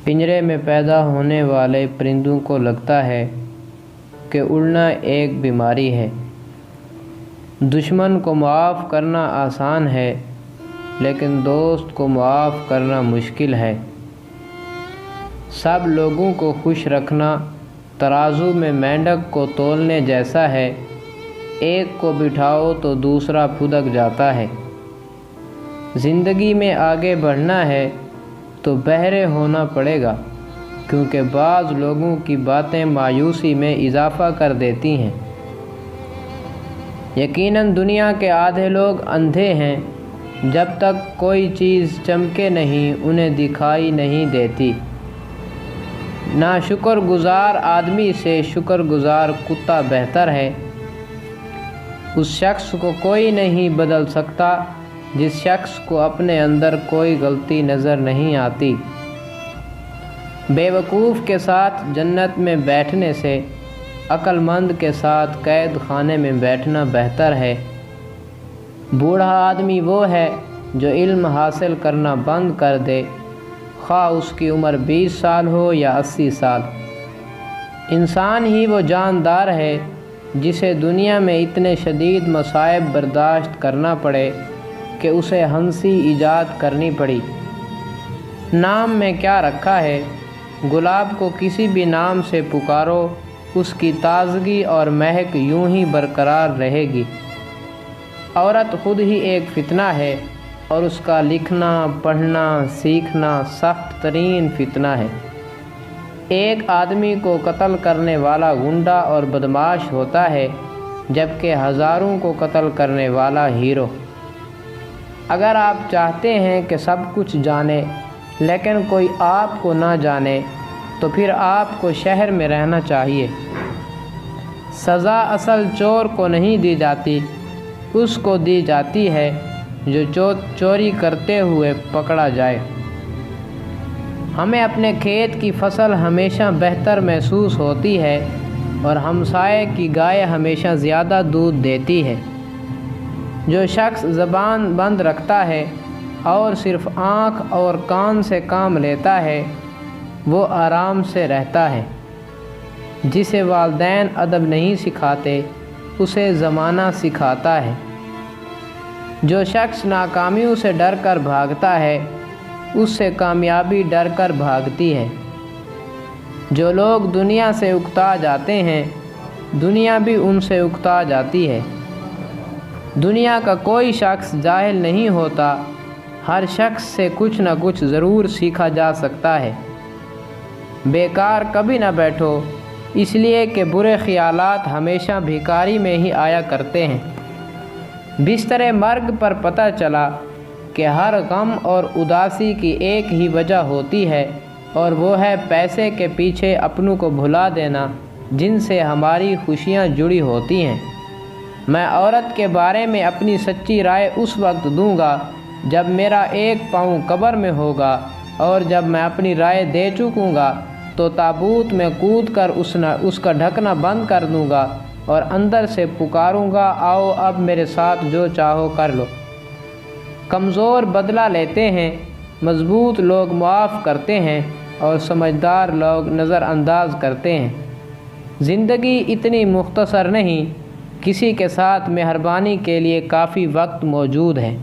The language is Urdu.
پنجرے میں پیدا ہونے والے پرندوں کو لگتا ہے کہ اڑنا ایک بیماری ہے۔ دشمن کو معاف کرنا آسان ہے، لیکن دوست کو معاف کرنا مشکل ہے۔ سب لوگوں کو خوش رکھنا ترازو میں مینڈک کو تولنے جیسا ہے، ایک کو بٹھاؤ تو دوسرا پھدک جاتا ہے۔ زندگی میں آگے بڑھنا ہے تو بہرے ہونا پڑے گا، کیونکہ بعض لوگوں کی باتیں مایوسی میں اضافہ کر دیتی ہیں۔ یقیناً دنیا کے آدھے لوگ اندھے ہیں، جب تک کوئی چیز چمکے نہیں انہیں دکھائی نہیں دیتی۔ ناشکر گزار آدمی سے شکر گزار کتا بہتر ہے۔ اس شخص کو کوئی نہیں بدل سکتا جس شخص کو اپنے اندر کوئی غلطی نظر نہیں آتی۔ بے وقوف کے ساتھ جنت میں بیٹھنے سے عقل مند کے ساتھ قید خانے میں بیٹھنا بہتر ہے۔ بوڑھا آدمی وہ ہے جو علم حاصل کرنا بند کر دے، خواہ اس کی عمر 20 سال ہو یا 80 سال۔ انسان ہی وہ جاندار ہے جسے دنیا میں اتنے شدید مصائب برداشت کرنا پڑے کہ اسے ہنسی ایجاد کرنی پڑی۔ نام میں کیا رکھا ہے؟ گلاب کو کسی بھی نام سے پکارو، اس کی تازگی اور مہک یوں ہی برقرار رہے گی۔ عورت خود ہی ایک فتنہ ہے، اور اس کا لکھنا، پڑھنا، سیکھنا سخت ترین فتنہ ہے۔ ایک آدمی کو قتل کرنے والا گنڈا اور بدمعاش ہوتا ہے، جبکہ ہزاروں کو قتل کرنے والا ہیرو۔ اگر آپ چاہتے ہیں کہ سب کچھ جانے لیکن کوئی آپ کو نہ جانے، تو پھر آپ کو شہر میں رہنا چاہیے۔ سزا اصل چور کو نہیں دی جاتی، اس کو دی جاتی ہے جو چوری کرتے ہوئے پکڑا جائے۔ ہمیں اپنے کھیت کی فصل ہمیشہ بہتر محسوس ہوتی ہے، اور ہمسائے کی گائے ہمیشہ زیادہ دودھ دیتی ہے۔ جو شخص زبان بند رکھتا ہے اور صرف آنکھ اور کان سے کام لیتا ہے، وہ آرام سے رہتا ہے۔ جسے والدین ادب نہیں سکھاتے، اسے زمانہ سکھاتا ہے۔ جو شخص ناکامیوں سے ڈر کر بھاگتا ہے، اس سے کامیابی ڈر کر بھاگتی ہے۔ جو لوگ دنیا سے اکتا جاتے ہیں، دنیا بھی ان سے اکتا جاتی ہے۔ دنیا کا کوئی شخص جاہل نہیں ہوتا، ہر شخص سے کچھ نہ کچھ ضرور سیکھا جا سکتا ہے۔ بیکار کبھی نہ بیٹھو، اس لیے کہ برے خیالات ہمیشہ بھکاری میں ہی آیا کرتے ہیں۔ بستر مرگ پر پتہ چلا کہ ہر غم اور اداسی کی ایک ہی وجہ ہوتی ہے، اور وہ ہے پیسے کے پیچھے اپنوں کو بھلا دینا جن سے ہماری خوشیاں جڑی ہوتی ہیں۔ میں عورت کے بارے میں اپنی سچی رائے اس وقت دوں گا جب میرا ایک پاؤں قبر میں ہوگا، اور جب میں اپنی رائے دے چکوں گا تو تابوت میں کود کر اس کا ڈھکنا بند کر دوں گا اور اندر سے پکاروں گا، آؤ اب میرے ساتھ جو چاہو کر لو۔ کمزور بدلہ لیتے ہیں، مضبوط لوگ معاف کرتے ہیں، اور سمجھدار لوگ نظر انداز کرتے ہیں۔ زندگی اتنی مختصر نہیں، کسی کے ساتھ مہربانی کے لیے کافی وقت موجود ہے۔